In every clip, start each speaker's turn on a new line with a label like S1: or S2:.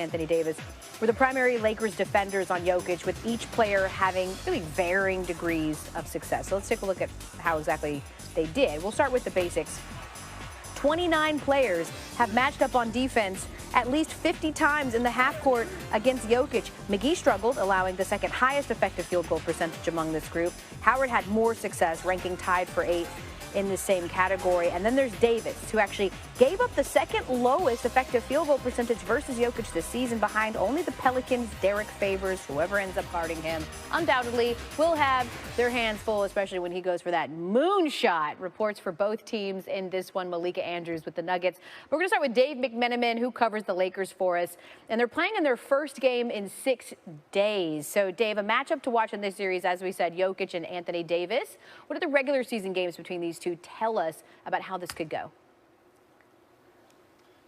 S1: Anthony Davis were the primary Lakers defenders on Jokic, with each player having really varying degrees of success. So let's take a look at how exactly they did. We'll start with the basics. 29 players have matched up on defense at least 50 times in the half court against Jokic. McGee struggled, allowing the second highest effective field goal percentage among this group. Howard had more success, ranking tied for 8th in the same category. And then there's Davis, who actually gave up the second lowest effective field goal percentage versus Jokic this season, behind only the Pelicans. Derek Favors, whoever ends up guarding him, undoubtedly will have their hands full, especially when he goes for that moonshot. Reports for both teams in this one. Malika Andrews with the Nuggets. We're going to start with Dave McMenamin, who covers the Lakers for us. And they're playing in their first game in 6 days. So, Dave, a matchup to watch in this series, as we said, Jokic and Anthony Davis. What are the regular season games between these two? Tell us about how this could go.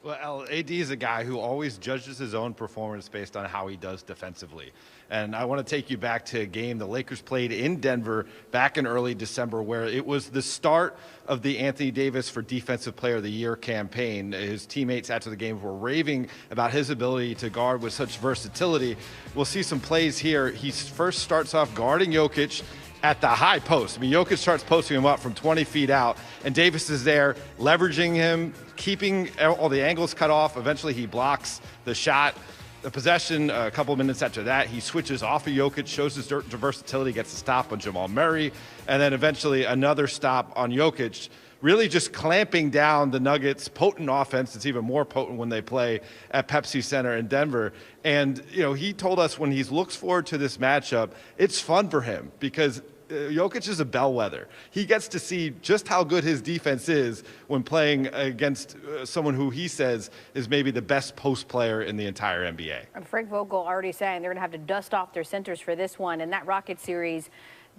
S2: Well, AD is a guy who always judges his own performance based on how he does defensively. And I want to take you back to a game the Lakers played in Denver back in early December, where it was the start of the Anthony Davis for Defensive Player of the Year campaign. His teammates after the game were raving about his ability to guard with such versatility. We'll see some plays here. He first starts off guarding Jokic at the high post. I mean, Jokic starts posting him up from 20 feet out, and Davis is there leveraging him, keeping all the angles cut off. Eventually, he blocks the shot. The possession, a couple minutes after that, he switches off of Jokic, shows his versatility, gets a stop on Jamal Murray, and then eventually another stop on Jokic, really just clamping down the Nuggets' potent offense. It's even more potent when they play at Pepsi Center in Denver. And, you know, he told us when he looks forward to this matchup, it's fun for him because Jokic is a bellwether. He gets to see just how good his defense is when playing against someone who he says is maybe the best post player in the entire NBA.
S1: And Frank Vogel already saying they're going to have to dust off their centers for this one. And that Rockets series,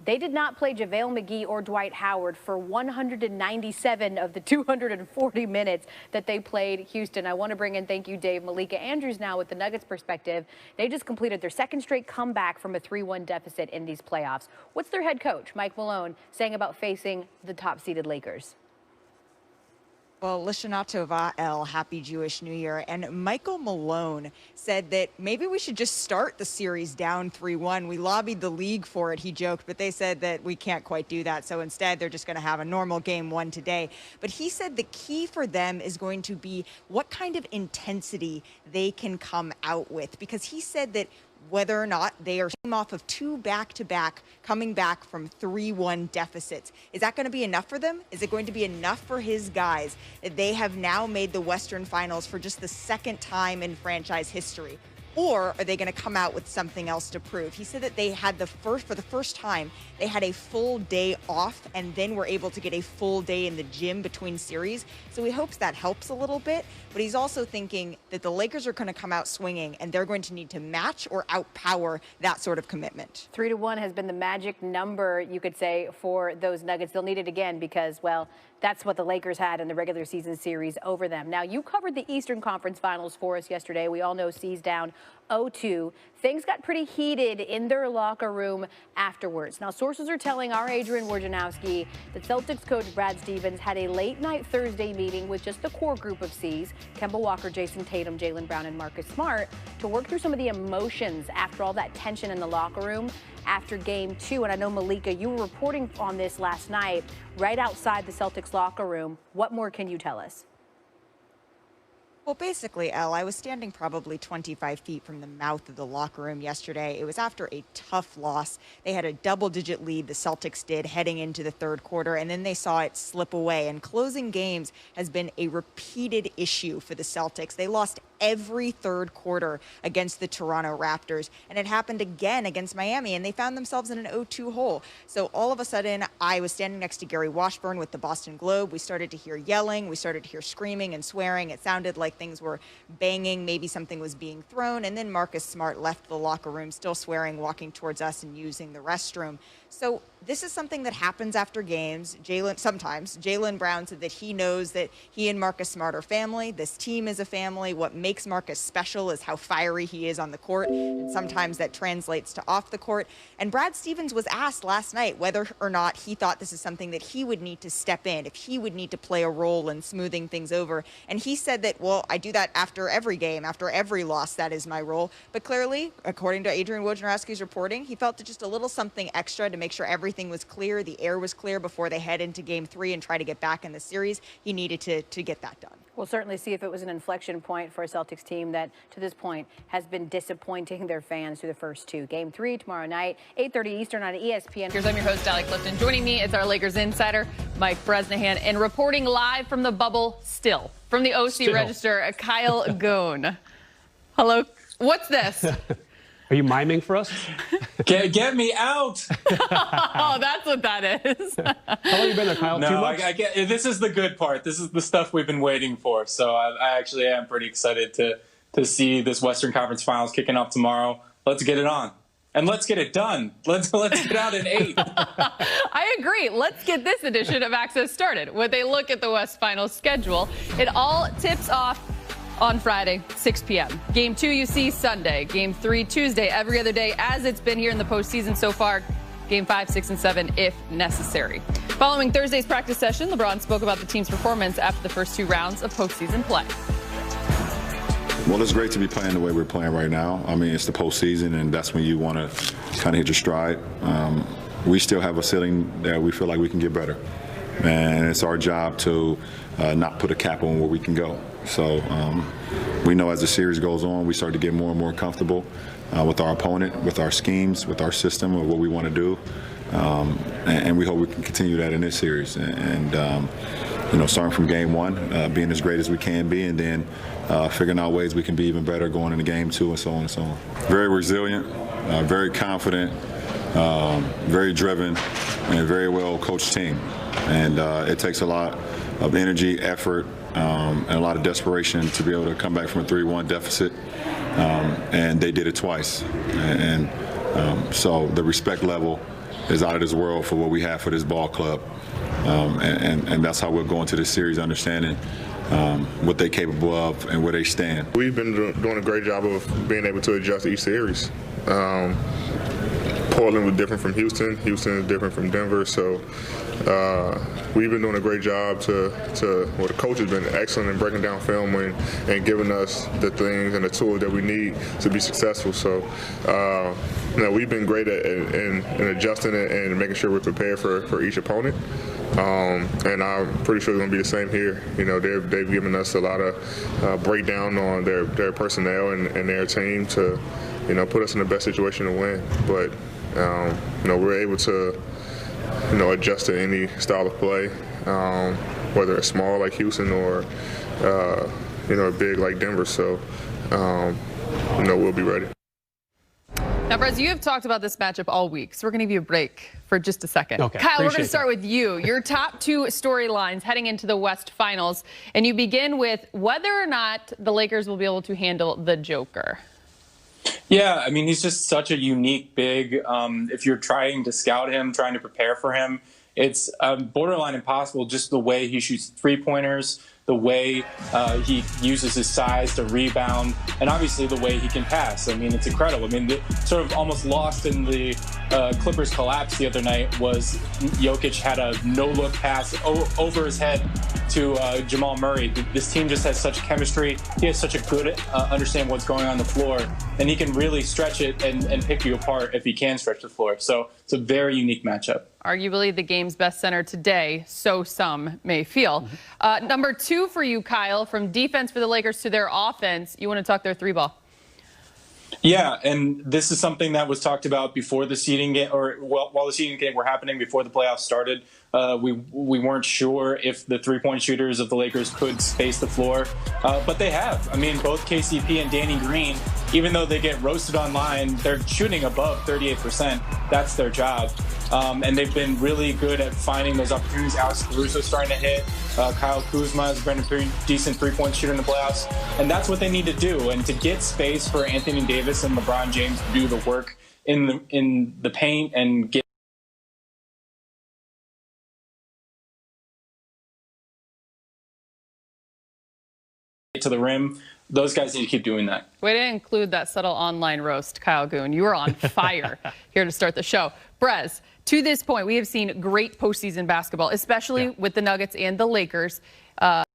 S1: they did not play JaVale McGee or Dwight Howard for 197 of the 240 minutes that they played Houston. I want to bring in, thank you, Dave, Malika Andrews now with the Nuggets perspective. They just completed their second straight comeback from a 3-1 deficit in these playoffs. What's their head coach, Mike Malone, saying about facing the top-seeded Lakers?
S3: Well, Lishana Tova El, Happy Jewish New Year. And Michael Malone said that maybe we should just start the series down 3-1. We lobbied the league for it, he joked, but they said that we can't quite do that. So instead, they're just going to have a normal game 1 today. But he said the key for them is going to be what kind of intensity they can come out with, because he said that whether or not they are off of 2 back-to-back, coming back from 3-1 deficits. Is that going to be enough for them? Is it going to be enough for his guys that they have now made the Western Finals for just the second time in franchise history? Or are they going to come out with something else to prove? He said that they had for the first time, they had a full day off and then were able to get a full day in the gym between series. So he hopes that helps a little bit. But he's also thinking that the Lakers are going to come out swinging and they're going to need to match or outpower that sort of commitment.
S1: 3-1 has been the magic number, you could say, for those Nuggets. They'll need it again because, well, that's what the Lakers had in the regular season series over them. Now, you covered the Eastern Conference Finals for us yesterday. We all know C's down 0-2. Things got pretty heated in their locker room afterwards. Now, sources are telling our Adrian Wojnarowski that Celtics coach Brad Stevens had a late-night Thursday meeting with just the core group of C's, Kemba Walker, Jason Tatum, Jaylen Brown, and Marcus Smart, to work through some of the emotions after all that tension in the locker room after Game 2. And I know, Malika, you were reporting on this last night right outside the Celtics locker room. What more can you tell us?
S3: Well, basically, Elle, I was standing probably 25 feet from the mouth of the locker room yesterday. It was after a tough loss. They had a double-digit lead, the Celtics did, heading into the third quarter, and then they saw it slip away. And closing games has been a repeated issue for the Celtics. They lost every third quarter against the Toronto Raptors, and it happened again against Miami, and they found themselves in an 0-2 hole. So all of a sudden, I was standing next to Gary Washburn with the Boston Globe. We started to hear yelling. We started to hear screaming and swearing. It sounded like things were banging. Maybe something was being thrown. And then Marcus Smart left the locker room, still swearing, walking towards us and using the restroom. So this is something that happens after games. Sometimes Jaylen Brown said that he knows that he and Marcus Smart are family. This team is a family. What makes Marcus special is how fiery he is on the court, and sometimes that translates to off the court. And Brad Stevens was asked last night whether or not he thought this is something that he would need to step in, if he would need to play a role in smoothing things over. And he said that, well, I do that after every game, after every loss, that is my role. But clearly, according to Adrian Wojnarowski's reporting, he felt just a little something extra to make sure everything was clear, the air was clear before they head into Game 3 and try to get back in the series. He needed to get that done.
S1: We'll certainly see if it was an inflection point for a Celtics team that, to this point, has been disappointing their fans through the first two. Game 3 tomorrow night, 8:30 Eastern on ESPN.
S4: I'm your host, Allie Clifton. Joining me is our Lakers insider, Mike Bresnahan, and reporting live from the bubble still, from the OC Register, Kyle Goon. Hello. What's this?
S5: Are you miming for us?
S6: Get me out!
S4: Oh, that's what that is.
S5: How long have you been there, Kyle? 2 months?
S6: This is the good part. This is the stuff we've been waiting for. So I actually am pretty excited to see this Western Conference Finals kicking off tomorrow. Let's get it on. And let's get it done. Let's get out in 8.
S4: I agree. Let's get this edition of Access started with a look at the West Finals schedule. It all tips off on Friday, 6 p.m. Game 2 you see Sunday. Game 3 Tuesday. Every other day as it's been here in the postseason so far. Game 5, 6, and 7 if necessary. Following Thursday's practice session, LeBron spoke about the team's performance after the first 2 rounds of postseason play.
S7: Well, it's great to be playing the way we're playing right now. I mean, it's the postseason, and that's when you want to kind of hit your stride. We still have a ceiling that we feel like we can get better. And it's our job to not put a cap on where we can go. So we know as the series goes on, we start to get more and more comfortable with our opponent, with our schemes, with our system, of what we want to do. And we hope we can continue that in this series. And starting from game 1, being as great as we can be, and then figuring out ways we can be even better going into game 2, and so on and so on. Very resilient, very confident, very driven, and a very well coached team. And it takes a lot of energy, effort, and a lot of desperation to be able to come back from a 3-1 deficit. And they did it twice. And so the respect level is out of this world for what we have for this ball club. And that's how we'll go into this series, understanding what they're capable of and where they stand.
S8: We've been doing a great job of being able to adjust each series. Portland was different from Houston. Houston is different from Denver. So we've been doing a great job the coach has been excellent in breaking down film and giving us the things and the tools that we need to be successful. So we've been great in adjusting it and making sure we're prepared for each opponent. And I'm pretty sure it's going to be the same here. They've given us a lot of breakdown on their personnel and their team to put us in the best situation to win. But we're able to adjust to any style of play, whether it's small like Houston or big like Denver. So we'll be ready.
S4: Now, Brez, you have talked about this matchup all week, so we're going to give you a break for just a second.
S5: Okay,
S4: Kyle, we're going to start with you. Your top 2 storylines heading into the West Finals, and you begin with whether or not the Lakers will be able to handle the Joker.
S6: Yeah, I mean, he's just such a unique big. If you're trying to scout him, trying to prepare for him, it's borderline impossible just the way he shoots 3-pointers, the way he uses his size to rebound, and obviously the way he can pass. I mean, it's incredible. I mean, sort of almost lost in the Clippers collapse the other night was Jokic had a no-look pass over his head to Jamal Murray. This team just has such chemistry. He has such a good understanding what's going on the floor, and he can really stretch it and pick you apart if he can stretch the floor. So it's a very unique matchup.
S4: Arguably the game's best center today, so some may feel. Number 2 for you, Kyle, from defense for the Lakers to their offense, you want to talk their 3-ball.
S6: Yeah, and this is something that was talked about before the seeding game, or while the seeding game were happening, before the playoffs started. We weren't sure if the 3-point shooters of the Lakers could space the floor, but they have. I mean, both KCP and Danny Green, even though they get roasted online, they're shooting above 38%. That's their job. And they've been really good at finding those opportunities. Alex Caruso's starting to hit. Kyle Kuzma has been a pretty decent 3-point shooter in the playoffs. And that's what they need to do. And to get space for Anthony Davis and LeBron James to do the work in the paint and get to the rim. Those guys need to keep doing that.
S4: Way to include that subtle online roast, Kyle Goon. You are on fire here to start the show. Brez, to this point, we have seen great postseason basketball, especially with the Nuggets and the Lakers.